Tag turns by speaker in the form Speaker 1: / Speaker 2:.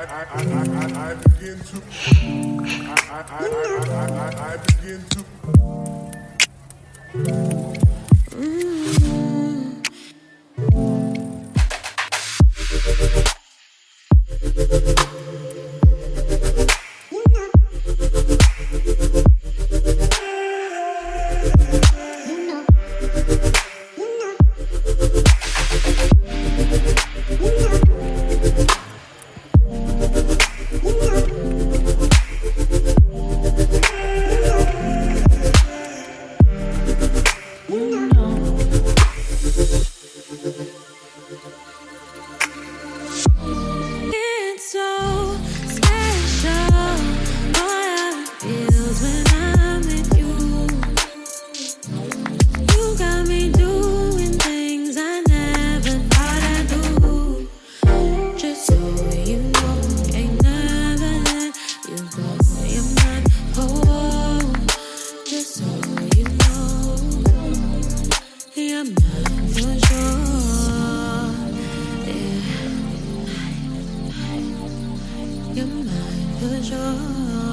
Speaker 1: I begin to I begin to
Speaker 2: It's so special, boy, how it feels when I'm with you. You got me doing things I never thought I'd do. Just so you know, ain't never let you go. You're my home. Just so you know, you're mine for sure. Yeah. You're mine for sure.